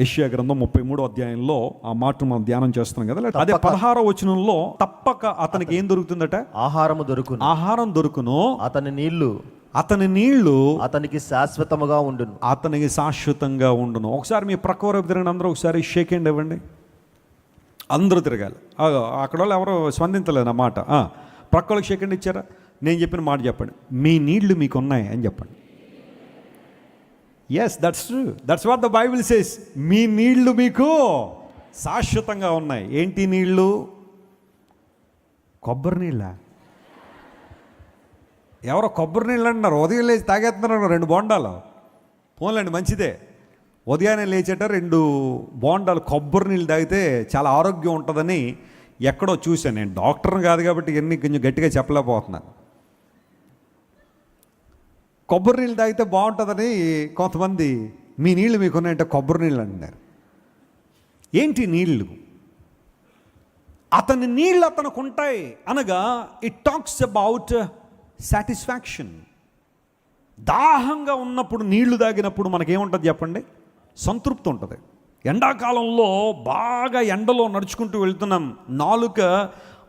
యెషయా గ్రంథం 33వ అధ్యాయంలో ఆ మాట మనం ధ్యానం చేస్తున్నాం కదా. అదే 16వ వచనంలో తప్పక అతనికి ఏం దొరుకుతుందట? ఆహారం దొరుకును, అతని నీళ్లు అతనికి శాశ్వతంగా ఉండును. ఒకసారి మీ ప్రక్క వైపు తిరగండి, అందరూ ఒకసారి షేక్ హ్యాండ్ ఇవ్వండి. అందరూ తిరగాలి. అక్కడ వాళ్ళు ఎవరో స్పందించలేదు నా మాట. ప్రక్క వాళ్ళకి షేక్ హ్యాండ్ ఇచ్చారా? నేను చెప్పిన మాట చెప్పండి, మీ నీళ్లు మీకు ఉన్నాయి అని చెప్పండి. Yes, that's true, that's what the Bible says. మీ నీళ్లు మీకు శాశ్వతంగా ఉన్నాయి. ఏంటి నీళ్లు? కొబ్బరి నీళ్ళ. ఎవరో కొబ్బరి నీళ్ళు అంటున్నారు, ఉదయం లేచి తాగేస్తున్నారు 2 బోండాలు. పోన్లేండి, మంచిదే. ఉదయాన్నే లేచేట 2 బోండాలు కొబ్బరి నీళ్ళు తాగితే చాలా ఆరోగ్యం ఉంటుందని ఎక్కడో చూశాను. నేను డాక్టర్ని కాదు కాబట్టి ఇవన్నీ కొంచెం గట్టిగా చెప్పలేకపోతున్నాను. కొబ్బరి నీళ్ళు తాగితే బాగుంటుందని కొంతమంది మీ నీళ్ళు మీకున్నాయంటే కొబ్బరి నీళ్ళు అంటున్నారు. ఏంటి నీళ్ళు? అతని నీళ్ళు అతనికి ఉంటాయి అనగా ఇట్ టాక్స్ అబౌట్ సాటిస్ఫాక్షన్. దాహంగా ఉన్నప్పుడు నీళ్లు తాగినప్పుడు మనకేముంటుంది చెప్పండి? సంతృప్తి ఉంటుంది. ఎండాకాలంలో బాగా ఎండలో నడుచుకుంటూ వెళ్తున్నాం, నాలుక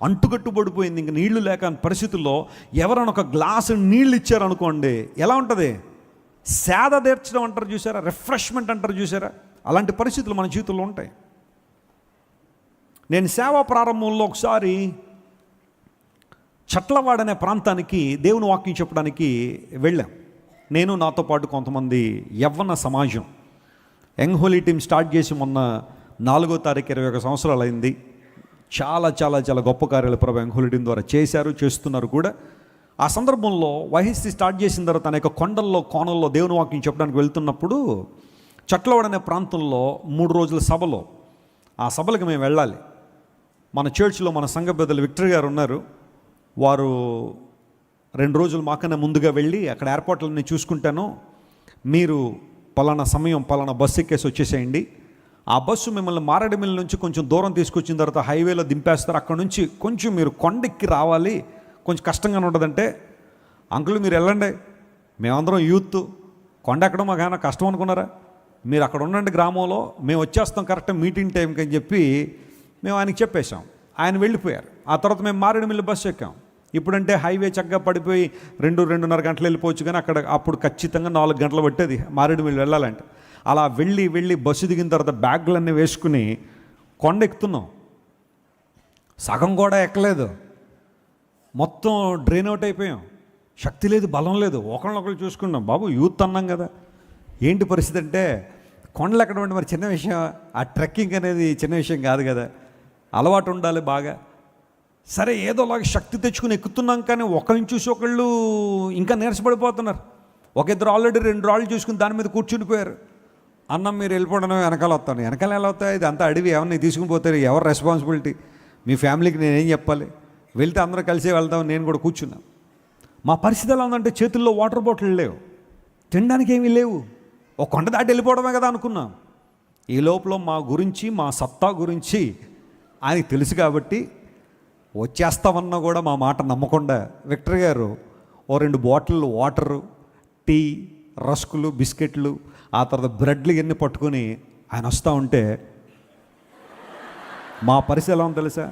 అంటుకట్టుబడిపోయింది, ఇంక నీళ్లు లేక పరిస్థితుల్లో ఎవరైనా ఒక గ్లాసు నీళ్ళు ఇచ్చారనుకోండి, ఎలా ఉంటుంది? సేద తీర్చడం అంటారు చూసారా, రిఫ్రెష్మెంట్ అంటారు చూసారా, అలాంటి పరిస్థితులు మన జీవితంలో ఉంటాయి. నేను సేవా ప్రారంభంలో ఒకసారి చట్లవాడ అనే ప్రాంతానికి దేవుని వాక్యం చెప్పడానికి వెళ్ళాం. నేను, నాతో పాటు కొంతమంది యవ్వన సమాజం. యంగ్ హోలీ టీం స్టార్ట్ చేసి మొన్న 4వ తారీఖు 21 సంవత్సరాలు అయింది. చాలా చాలా చాలా గొప్ప కార్యాలు ప్రభు యంగ్ హోలీ టీం ద్వారా చేస్తున్నారు కూడా. ఆ సందర్భంలో వైఎస్సీ స్టార్ట్ చేసిన తర్వాత అనేక కొండల్లో కోణల్లో దేవుని వాక్యం చెప్పడానికి వెళ్తున్నప్పుడు చట్లవాడ అనే ప్రాంతంలో 3 రోజుల సభలో, ఆ సభలకు మేము వెళ్ళాలి. మన చర్చ్లో మన సంఘ పెద్దలు విక్టర్ గారు ఉన్నారు. వారు 2 రోజులు మాకన్నా ముందుగా వెళ్ళి అక్కడ ఏర్పాట్లన్నీ చూసుకుంటాను, మీరు పలానా సమయం పలానా బస్సు ఎక్కేసి వచ్చేసేయండి. ఆ బస్సు మిమ్మల్ని మారేడుమిల్లి నుంచి కొంచెం దూరం తీసుకొచ్చిన తర్వాత హైవేలో దింపేస్తారు. అక్కడ నుంచి కొంచెం మీరు కొండెక్కి రావాలి, కొంచెం కష్టంగానే ఉంటుందంటే, అంకుల్ మీరు వెళ్ళండి, మేమందరం యూత్, కొండ ఎక్కడం మాకైనా కష్టం అనుకున్నారా? మీరు అక్కడ ఉండండి గ్రామంలో, మేము వచ్చేస్తాం కరెక్ట్ మీటింగ్ టైంకి అని చెప్పి మేము ఆయనకి చెప్పేశాం. ఆయన వెళ్ళిపోయారు. ఆ తర్వాత మేము మారేడుమిల్లి బస్సు ఎక్కాం. ఇప్పుడంటే హైవే చక్కగా పడిపోయి 2-2.5 గంటలు వెళ్ళిపోవచ్చు, కానీ అప్పుడు ఖచ్చితంగా 4 గంటలు పట్టేది మారేడుమిల్లి వెళ్ళాలంటే. అలా వెళ్ళి బస్సు దిగిన తర్వాత బ్యాగులన్నీ వేసుకుని కొండ ఎక్కుతున్నాం. సగం కూడా ఎక్కలేదు, మొత్తం డ్రైన్ అవుట్ అయిపోయాం. శక్తి లేదు, బలం లేదు. ఒకళ్ళొకళ్ళు చూసుకున్నాం. బాబు యూత్ అన్నాం కదా, ఏంటి పరిస్థితి అంటే, కొండలు ఎక్కడం అంటే మరి చిన్న విషయం? ఆ ట్రెక్కింగ్ అనేది చిన్న విషయం కాదు కదా, అలవాటు ఉండాలి బాగా. సరే ఏదోలాగా శక్తి తెచ్చుకుని ఎక్కుతున్నాం, కానీ ఒకరిని చూసి ఒకళ్ళు ఇంకా నీరసపడిపోతున్నారు. ఒక ఇద్దరు ఆల్రెడీ 2 రాళ్ళు చూసుకుని దాని మీద కూర్చునిపోయారు. అన్నం మీరు వెళ్ళిపోవడం వెనకాల వస్తాను. వెనకాల ఎలా వస్తాయి? ఇది అంతా అడవి, ఎవరిని తీసుకుని పోతారు? ఎవరు రెస్పాన్సిబిలిటీ? మీ ఫ్యామిలీకి నేనేం చెప్పాలి? వెళ్తే అందరూ కలిసి వెళ్తాం. నేను కూడా కూర్చున్నా. మా పరిస్థితి ఎలా ఉందంటే, చేతుల్లో వాటర్ బాటిల్ లేవు, తినడానికి ఏమీ లేవు. ఒక కొండ దాటి వెళ్ళిపోవడమే కదా అనుకున్నాం. ఈ లోపల మా గురించి, మా సత్తా గురించి ఆయనకి తెలుసు కాబట్టి వచ్చేస్తామన్నా కూడా మా మాట నమ్మకుండా విక్టర్ గారు ఓ 2 బాటిల్ వాటరు, టీ, రస్కులు, బిస్కెట్లు, ఆ తర్వాత బ్రెడ్లు ఇవన్నీ పట్టుకొని ఆయన వస్తూ ఉంటే మా పరిస్థితి ఎలా ఉందో తెలుసా?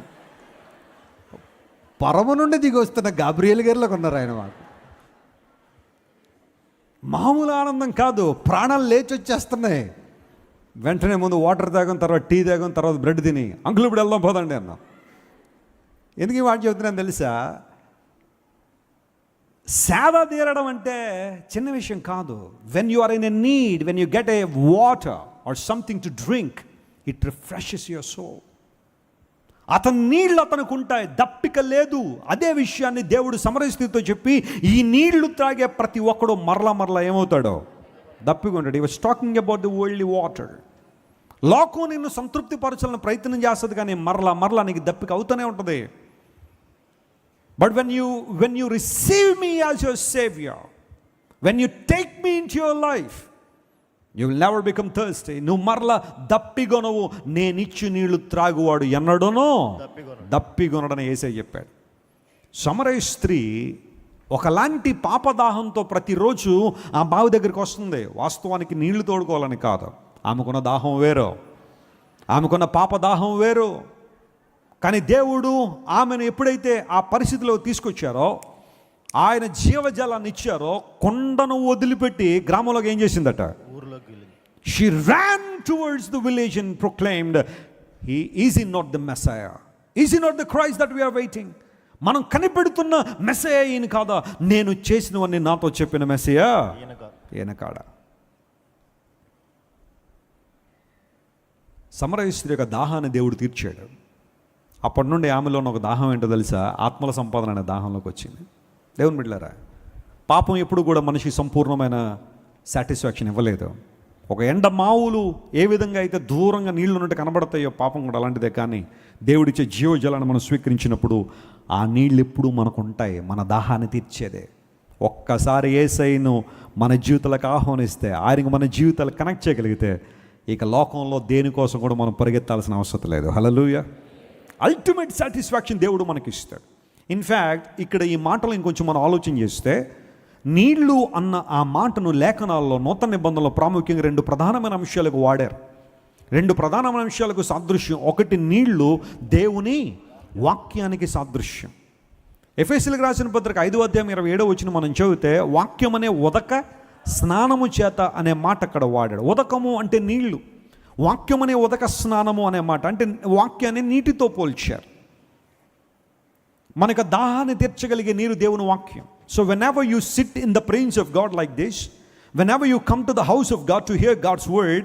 పరమ నుండి దిగి వస్తున్న గాబ్రియల్ గారిలోకి ఉన్నారు ఆయన. మాకు మామూలు ఆనందం కాదు, ప్రాణాలు లేచి వచ్చేస్తున్నాయి. వెంటనే ముందు వాటర్ తాగిన తర్వాత టీ తాగిన తర్వాత బ్రెడ్ తిని, అంకుల్ ఇప్పుడు వెళ్దాం పోదండి అన్నా. ఎందుకు ఈ మాట చెబుతున్నాను తెలుసా? సేద తీరడం అంటే చిన్న విషయం కాదు. When you are in a need, when you get a water or something to drink, it refreshes your soul. అతని నీళ్లు అతనికి ఉంటాయి, దప్పిక లేదు. అదే విషయాన్ని దేవుడు సమరస్థితితో చెప్పి, ఈ నీళ్లు త్రాగే ప్రతి ఒక్కడు మరలా ఏమవుతాడో? దప్పిగా ఉంటాడు. He was talking about the worldly water. లోకం నిన్ను సంతృప్తి పరచాలని ప్రయత్నం చేస్తుంది, కానీ మరలా నీకు దప్పిక అవుతూనే ఉంటుంది. But when you receive me as your savior, when you take me into your life, you will never become thirsty. నువ్వు మరలా దప్పిగొనవు. నేనిచ్చు నీళ్లు త్రాగువాడు ఎన్నడూనో దప్పిగొనడని యేసయ్య చెప్పాడు. సమరయ స్త్రీ ఒకలాంటి పాపదాహంతో ప్రతిరోజు ఆ బావి దగ్గరికి వస్తుంది. వాస్తవానికి నీళ్లు తోడుకోవాలని కాదు, ఆమెకున్న దాహం వేరు, ఆమెకున్న పాప దాహం వేరు. కానీ దేవుడు ఆమెను ఎప్పుడైతే ఆ పరిస్థితిలో తీసుకొచ్చారో, ఆయన జీవజలాన్ని ఇచ్చారో, కొండను వదిలిపెట్టి గ్రామంలోకి ఏం చేసిందట? She ran towards the village and proclaimed, Is he not the Messiah? Is he not the Christ that we are waiting? మనం కనిపెడుతున్న మెస్సయ ఈయన కాదా? నేను చేసినవన్నీ నాతో చెప్పిన మెస్సయ ఈయన కాడా? సమరయ స్త్రీ యొక్క దాహాన్ని దేవుడు తీర్చాడు. అప్పటి నుండి ఆమెలో ఒక దాహం ఏంటో తెలుసా? ఆత్మల సంపాదన అనే దాహంలోకి వచ్చింది. దేవుని బిడ్డలారా, పాపం ఎప్పుడు కూడా మనిషికి సంపూర్ణమైన సాటిస్ఫాక్షన్ ఇవ్వలేదు. ఒక ఎండ మావులు ఏ విధంగా అయితే దూరంగా నీళ్లు ఉన్నట్టు కనబడతాయో, పాపం కూడా అలాంటిదే. కానీ దేవుడిచ్చే జీవజలాన్ని మనం స్వీకరించినప్పుడు ఆ నీళ్ళు ఎప్పుడూ మనకు ఉంటాయి, మన దాహాన్ని తీర్చేదే. ఒక్కసారి యేసయ్యను మన జీవితాలకు ఆహ్వానిస్తే, ఆయనకు మన జీవితాలు కనెక్ట్ చేయగలిగితే, ఇక లోకంలో దేనికోసం కూడా మనం పరిగెత్తాల్సిన అవసరం లేదు. హల్లెలూయా. అల్టిమేట్ సాటిస్ఫాక్షన్ దేవుడు మనకి ఇస్తాడు. ఇన్ఫ్యాక్ట్ ఇక్కడ ఈ మాటలు ఇంకొంచెం మనం ఆలోచన చేస్తే, నీళ్లు అన్న ఆ మాటను లేఖనాల్లో నూతన నిబంధనలో ప్రాముఖ్యంగా 2 ప్రధానమైన అంశాలకు వాడారు. 2 ప్రధానమైన అంశాలకు సాదృశ్యం. ఒకటి నీళ్లు దేవుని వాక్యానికి సాదృశ్యం. ఎఫెసీయులకు రాసిన పత్రిక 5వ అధ్యాయం 27వ వచనం మనం చదివితే, వాక్యం అనే ఉదక స్నానము చేత అనే మాట అక్కడ వాడాడు. ఉదకము అంటే నీళ్లు, వాక్యం అనే ఉదక స్నానము అనే మాట అంటే వాక్యాన్ని నీటితో పోల్చారు. మనకు దాహాన్ని తీర్చగలిగే నీరు దేవుని వాక్యం. So whenever you sit in the presence of God like this, whenever you come to the house of God to hear God's word,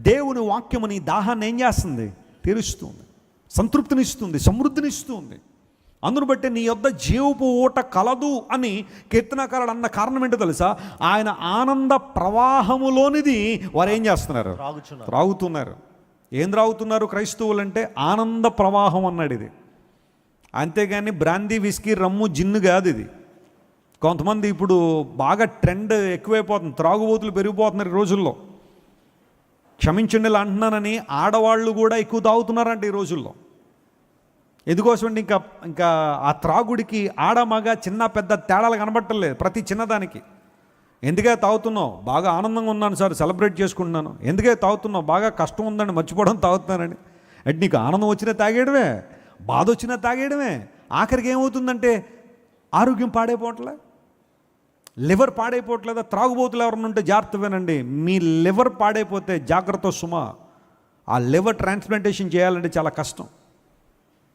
దేవుని వాక్యము నీ దాహాన్ని ఏం చేస్తుంది? తీరుస్తుంది, సంతృప్తినిస్తుంది, సమృద్ధినిస్తుంది. అందును బట్టి నీ యొద్ద జీవపు ఊట కలదు అని కీర్తనకారుడు అన్న కారణం ఏంటో తెలుసా? ఆయన ఆనంద ప్రవాహములోనిది వారు ఏం చేస్తున్నారు? త్రాగుతున్నారు. ఏం త్రాగుతున్నారు క్రైస్తవులు అంటే? ఆనంద ప్రవాహం అన్నాడు ఇది. అంతేగాని బ్రాందీ, విస్కీ, రమ్ము, జిన్ను కాదు ఇది. కొంతమంది ఇప్పుడు బాగా ట్రెండ్ ఎక్కువైపోతుంది, త్రాగుబోతులు పెరిగిపోతున్నారు ఈ రోజుల్లో. క్షమించండి ఇలా అంటున్నానని, ఆడవాళ్ళు కూడా ఎక్కువ తాగుతున్నారంట ఈ రోజుల్లో. ఎందుకోసమండి? ఇంకా ఆ త్రాగుడికి ఆడ మగ చిన్న పెద్ద తేడాలు కనబట్టలేదు ప్రతి చిన్నదానికి. ఎందుకే తాగుతున్నావు? బాగా ఆనందంగా ఉన్నాను సార్, సెలబ్రేట్ చేసుకుంటున్నాను. ఎందుకే తాగుతున్నావు? బాగా కష్టం ఉందండి, మర్చిపోవడం తాగుతున్నానండి. అంటే నీకు ఆనందం వచ్చినా తాగేయడమే, బాధ వచ్చినా తాగేయడమే. ఆఖరికి ఏమవుతుందంటే ఆరోగ్యం పాడైపోవట్లే, లివర్ పాడైపోవట్లేదా? త్రాగుబోతులు ఎవరైనా ఉంటే జాగ్రత్త వినండి. మీ లివర్ పాడైపోతే జాగ్రత్త సుమా. ఆ లివర్ ట్రాన్స్ప్లాంటేషన్ చేయాలంటే చాలా కష్టం.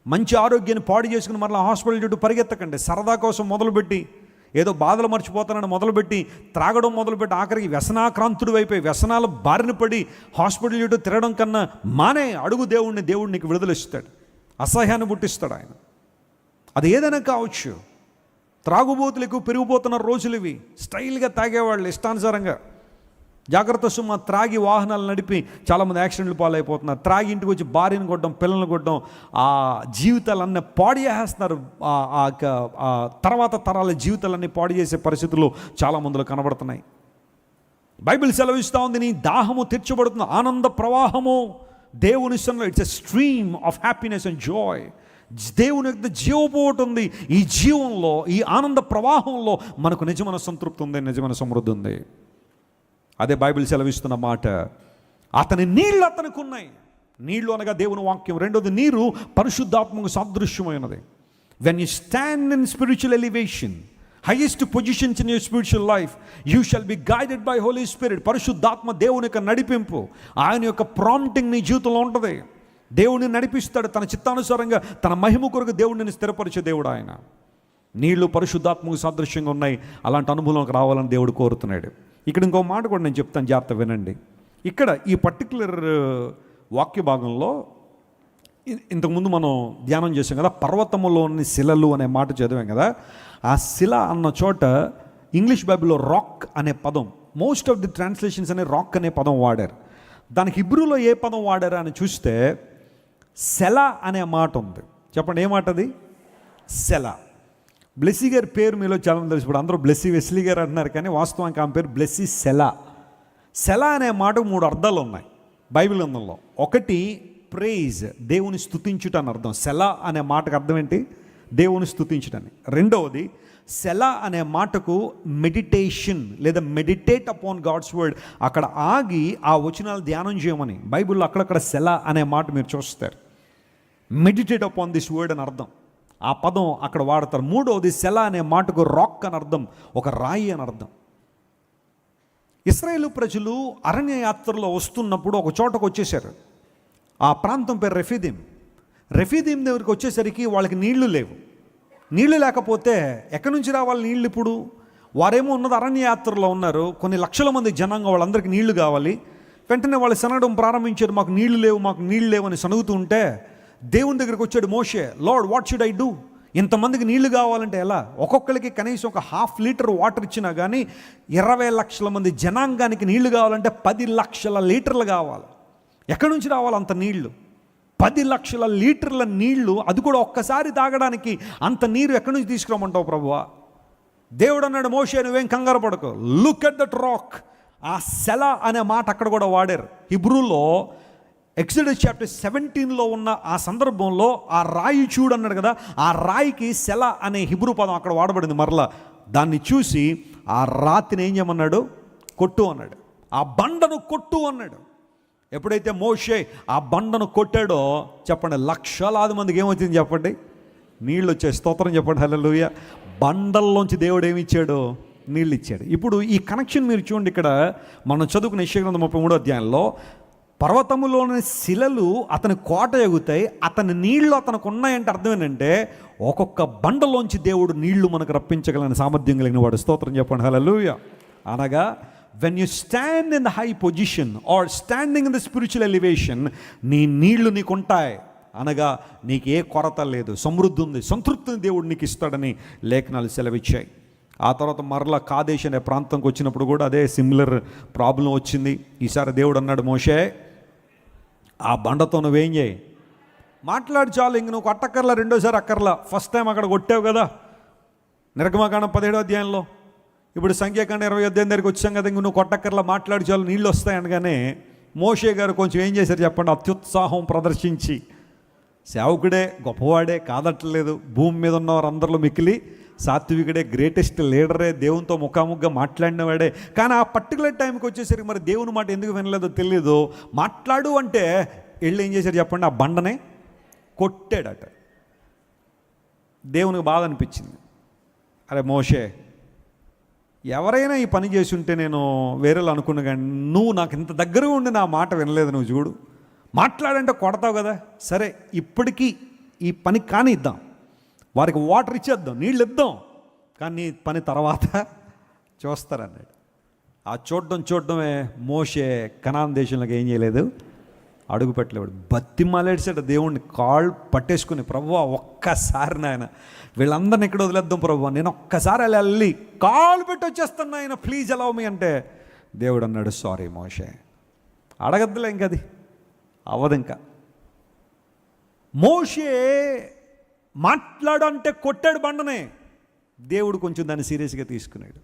మంచి ఆరోగ్యాన్ని పాడు చేసుకుని మరలా హాస్పిటల్ చుట్టూ పరిగెత్తకండి. సరదా కోసం మొదలుపెట్టి, ఏదో బాధలు మర్చిపోతానని మొదలుపెట్టి, త్రాగడం మొదలుపెట్టి, ఆఖరికి వ్యసనాక్రాంతుడు అయిపోయి వ్యసనాల బారిన పడి హాస్పిటల్ చుట్టూ తిరగడం కన్నా మానే. అడుగు దేవుడిని, దేవుడు నీకు విడుదల ఇస్తాడు, అసహ్యాన్ని పుట్టిస్తాడు ఆయన. అది ఏదైనా కావచ్చు. త్రాగుబోతులు ఎక్కువ పెరిగిపోతున్న రోజులు ఇవి. స్టైల్గా తాగేవాళ్ళు ఇష్టానుసారంగా. జాగ్రత్త సుమ. త్రాగి వాహనాలు నడిపి చాలామంది యాక్సిడెంట్లు పాలైపోతున్నారు. త్రాగి ఇంటికి వచ్చి భార్యను కొట్టడం, పిల్లల్ని కొట్టడం, ఆ జీవితాలన్నీ పాడు చేసేస్తున్నారు. ఆ తర్వాత తరాల జీవితాలన్నీ పాడు చేసే పరిస్థితులు చాలా మందిలో కనబడుతున్నాయి. బైబిల్ సెలవిస్తూ ఉంది, నీ దాహము తీర్చబడుతుంది. ఆనంద ప్రవాహము దేవుని సన్నిధిలో. It's a stream of happiness and Joy. దేవుని యొక్క జీవపోటు ఉంది. ఈ జీవంలో, ఈ ఆనంద ప్రవాహంలో మనకు నిజమైన సంతృప్తి ఉంది, నిజమైన సమృద్ధి ఉంది. అదే బైబిల్ సెలవిస్తున్న మాట. అతని నీళ్ళు అతనికి ఉన్నాయి. నీళ్లు అనగా దేవుని వాక్యం. రెండోది, నీరు పరిశుద్ధాత్మకు సాదృశ్యమైనది. When you stand in spiritual elevation, highest positions in your spiritual life, you shall be guided by Holy Spirit. పరిశుద్ధాత్మ దేవుని యొక్క నడిపింపు, ఆయన యొక్క ప్రాంప్టింగ్ నీ జీవితంలో ఉంటుంది. దేవుడిని నడిపిస్తాడు తన చిత్తానుసారంగా, తన మహిమ కొరకు దేవుడిని స్థిరపరిచే దేవుడు ఆయన. నీళ్లు పరిశుద్ధాత్మకు సాదృశ్యంగా ఉన్నాయి. అలాంటి అనుభవంలోకి రావాలని దేవుడు కోరుతున్నాడు. ఇక్కడ ఇంకో మాట కూడా నేను చెప్తాను, జాగ్రత్త వినండి. ఇక్కడ ఈ పర్టికులర్ వాక్య భాగంలో ఇంతకుముందు మనం ధ్యానం చేసాం కదా, పర్వతములోని శిలలు అనే మాట చదివాం కదా. ఆ శిల అన్న చోట ఇంగ్లీష్ బైబిల్లో రాక్ అనే పదం, మోస్ట్ ఆఫ్ ది ట్రాన్స్లేషన్స్ అనే రాక్ అనే పదం వాడారు. దానికి హిబ్రూలో ఏ పదం వాడారు అని చూస్తే సెల అనే మాట ఉంది. చెప్పండి, ఏ మాట అది? సెల. బ్లెస్సీ గారి పేరు మీలో చాలా తెలుసు. ఇప్పుడు అందరూ బ్లెస్సీ వెస్లీ గారు అంటున్నారు, కానీ వాస్తవానికి ఆమె పేరు బ్లెస్సీ సెల. సెల అనే మాటకు 3 అర్థాలు ఉన్నాయి బైబిల్ గ్రంథంలో. ఒకటి, ప్రైజ్, దేవుని స్తుతించుట అని అర్థం. సెల అనే మాటకు అర్థం ఏంటి? దేవుని స్తుతించడానికి. రెండవది సెలా అనే మాటకు మెడిటేషన్ లేదా మెడిటేట్ అపాన్ గాడ్స్ వర్డ్, అక్కడ ఆగి ఆ వచనాలు ధ్యానం చేయమని బైబిల్లో అక్కడక్కడ సెలా అనే మాట మీరు చూస్తారు. మెడిటేట్ అపాన్ దిస్ వర్డ్ అని అర్థం, ఆ పదం అక్కడ వాడతారు. మూడవది సెలా అనే మాటకు రాక్ అని అర్థం, ఒక రాయి అని అర్థం. ఇశ్రాయేలు ప్రజలు అరణ్య యాత్రలో వస్తున్నప్పుడు ఒక చోటకు వచ్చేసారు. ఆ ప్రాంతం పేరు రెఫీదీం. రెఫీదీం దగ్గరికి వచ్చేసరికి వాళ్ళకి నీళ్లు లేవు. నీళ్లు లేకపోతే ఎక్కడి నుంచి రావాలి నీళ్ళు? ఇప్పుడు వారేమో ఉన్నది అరణ్య యాత్రలో ఉన్నారు, కొన్ని లక్షల మంది జనాంగం, వాళ్ళందరికీ నీళ్లు కావాలి. వెంటనే వాళ్ళు సనగడం ప్రారంభించారు, మాకు నీళ్లు లేవు అని సనుగుతూ ఉంటే దేవుని దగ్గరికి వచ్చాడు Moshe. Lord, what should I do? ఇంతమందికి నీళ్లు కావాలంటే ఎలా? ఒక్కొక్కరికి కనీసం ఒక 1/2 లీటర్ వాటర్ ఇచ్చినా కానీ 20 లక్షల మంది జనాంగానికి నీళ్లు కావాలంటే 10 లక్షల లీటర్లు కావాలి. ఎక్కడి నుంచి రావాలి అంత నీళ్లు? 10 లక్షల లీటర్ల నీళ్లు, అది కూడా ఒక్కసారి తాగడానికి అంత నీరు ఎక్కడి నుంచి తీసుకురామంటావు ప్రభువా? దేవుడు అన్నాడు, మోషే నువ్వేం కంగారు పడకు, లుక్ ఎట్ దట్ రాక్. ఆ సెలా అనే మాట అక్కడ కూడా వాడారు. హిబ్రూలో ఎక్సోడస్ చాప్టర్ 17లో ఉన్న ఆ సందర్భంలో ఆ రాయి చూడు అన్నాడు కదా, ఆ రాయికి సెలా అనే హిబ్రూ పదం అక్కడ వాడబడింది. మరలా దాన్ని చూసి ఆ రాతిని ఏం చేయమన్నాడు? కొట్టు అన్నాడు. ఆ బండను కొట్టు అన్నాడు. ఎప్పుడైతే మోషే ఆ బండను కొట్టాడో చెప్పండి, లక్షలాది మందికి ఏమవుతుంది చెప్పండి? నీళ్ళు వచ్చాయి. స్తోత్రం చెప్పండి, హల్లెలూయా. బండల్లోంచి దేవుడు ఏమి ఇచ్చాడు? నీళ్ళు ఇచ్చాడు. ఇప్పుడు ఈ కనెక్షన్ మీరు చూడండి. ఇక్కడ మనం చదువుకున్న యెషయా గ్రంథం 33వ అధ్యాయంలో పర్వతములోని శిలలు అతని కోట ఎగుతాయి, అతని నీళ్లు అతనికి ఉన్నాయంటే అర్థం ఏంటంటే ఒక్కొక్క బండలోంచి దేవుడు నీళ్లు మనకు రప్పించగలని సామర్థ్యం కలిగిన వాడు. స్తోత్రం చెప్పండి, హల్లెలూయా. అనగా when you stand in the high position or standing in the spiritual elevation, నీ నీళ్లు నీకు ఉంటాయి. అనగా నీకు ఏ కొరత లేదు, సమృద్ధి ఉంది, సంతృప్తిని దేవుడు నీకు ఇస్తాడని లేఖనాలు సెలవిచ్చాయి. ఆ తర్వాత మరలా కాదేశ్ అనే ప్రాంతంకి వచ్చినప్పుడు కూడా అదే సిమిలర్ ప్రాబ్లం వచ్చింది. ఈసారి దేవుడు అన్నాడు, మోషే ఆ బండతో నువ్వేం చేయి, మాట్లాడు చాలు, ఇంక నువ్వు కొట్టక్కర్లా, రెండోసారి అక్కర్లా. ఫస్ట్ టైం అక్కడ కొట్టావు కదా నిర్గమకాండం 17వ అధ్యాయంలో, ఇప్పుడు సంఖ్యాకాండం 20వ అధ్యాయం దగ్గరికి వచ్చాం కదా, ఇంక నువ్వు కొట్టక్కర్లా, మాట్లాడు చాలు, నీళ్ళు వస్తాయి అనగానే మోషే గారు కొంచెం ఏం చేశారు చెప్పండి? అత్యుత్సాహం ప్రదర్శించి, సేవకుడే గొప్పవాడే కాదట్లేదు, భూమి మీద ఉన్నవారు అందరిలో మిక్కిలి సాత్వికుడే, గ్రేటెస్ట్ లీడరే, దేవునితో ముఖాముఖిగా మాట్లాడినవాడే. కానీ ఆ పర్టికులర్ టైంకి వచ్చేసరికి మరి దేవుని మాట ఎందుకు వినలేదో తెలియదు. మాట్లాడు అంటే వెళ్ళి ఏం చేశారు చెప్పండి? ఆ బండనే కొట్టాడట. దేవునికి బాధ అనిపించింది. అరే మోషే, ఎవరైనా ఈ పని చేసి ఉంటే నేను వేరేలా అనుకున్నా, కానీ నువ్వు నాకు ఇంత దగ్గరగా ఉండి నా మాట వినలేదు. నువ్వు చూడు, మాట్లాడంటే కొడతావు కదా, సరే ఇప్పటికీ ఈ పని కానీ ఇద్దాం, వారికి వాటర్ ఇచ్చేద్దాం, నీళ్ళు ఇద్దాం, కానీ నీ పని తర్వాత చూస్తారన్నాడు. ఆ చూడడమే మోషే కనాన్ దేశంలోకి ఏం చేయలేదు, అడుగు పెట్టలేవాడు. బతిమాలేసాడు దేవుణ్ణి, కాళ్ళు పట్టేసుకుని, ప్రభువా ఒక్కసారి నాయన వీళ్ళందరిని ఇక్కడ వదిలేద్దాం ప్రభువా, నేను ఒక్కసారి అలా వెళ్ళి కాళ్ళు పెట్టి వచ్చేస్తాను ఆయన, ప్లీజ్ అలౌ మీ అంటే దేవుడు అన్నాడు, సారీ మోషే, అడగద్దులే, ఇంకది అవ్వదు. ఇంకా మోషే మాట్లాడంటే కొట్టాడు బండనే. దేవుడు కొంచెం దాన్ని సీరియస్గా తీసుకున్నాడు.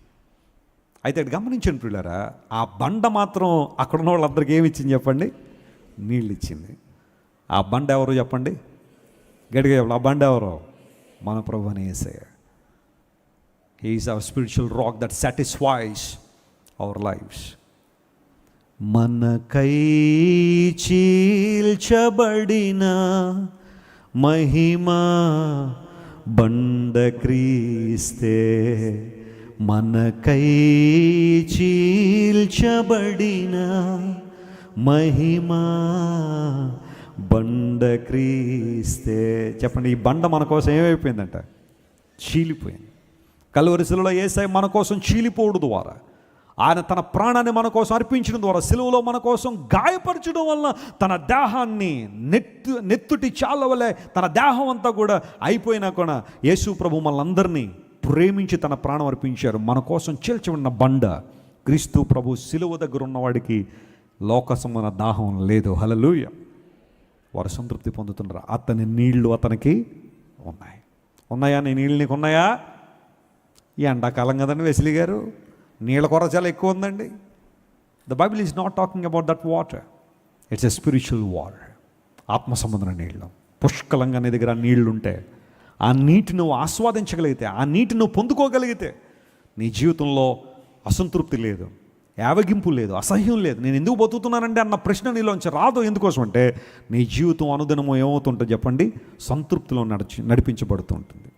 అయితే అటు గమనించండి ప్రియులారా, ఆ బండ మాత్రం అక్కడ ఉన్న వాళ్ళందరికీ ఏమి ఇచ్చింది చెప్పండి? నీళ్ళు ఇచ్చింది. ఆ బండ ఎవరు చెప్పండి? గట్టిగా చెప్పండి, ఆ బండ ఎవరు? మన ప్రభువైన Yesayya. He is our spiritual rock that satisfies our lifes. మనకై చీల్చబడిన మహిమా బండ క్రీస్తే, మనకై చీల్చబడిన మహిమా బండ క్రీస్తే. చెప్పండి, ఈ బండ మన కోసం ఏమైపోయిందంట? చీలిపోయింది. కల్వరి శిలువలో యేసయ్య మన కోసం చీలిపోవడం ద్వారా, ఆయన తన ప్రాణాన్ని మన కోసం అర్పించడం ద్వారా, సిలువలో మన కోసం గాయపరచడం వలన తన దేహాన్ని నెత్తుటి చాల వలె తన దేహం అంతా కూడా అయిపోయినా కూడా యేసు ప్రభు మనల్ని ప్రేమించి తన ప్రాణం అర్పించారు. మన కోసం చీల్చబడిన బండ క్రీస్తు ప్రభు. సిలువ దగ్గర ఉన్నవాడికి లోక సంబంధ దాహం లేదు. హల్లెలూయా. వారు సంతృప్తి పొందుతున్నారు. అతని నీళ్లు అతనికి ఉన్నాయా? నీ నీళ్ళు నీకు ఉన్నాయా? ఈ ఎండాకాలం కదండి వెస్లీ గారు, నీళ్ళ కొర చాలా ఎక్కువ ఉందండి. The Bible is not talking about that water, it's a spiritual water. ఆత్మ సంబంధమైన నీళ్ళు పుష్కలంగా నీ దగ్గర నీళ్లు ఉంటే ఆ నీటిని నువ్వు ఆస్వాదించగలిగితే, ఆ నీటిని నువ్వు పొందుకోగలిగితే నీ జీవితంలో అసంతృప్తి లేదు, యావగింపు లేదు, అసహ్యం లేదు. నేను ఎందుకు బతుకుతున్నానంటే అన్న ప్రశ్న నీలోంచి రాదు. ఎందుకోసం అంటే నీ జీవితం అనుదినము ఏమవుతుంటుంది చెప్పండి, సంతృప్తిలో నడిపించబడుతూ ఉంటుంది.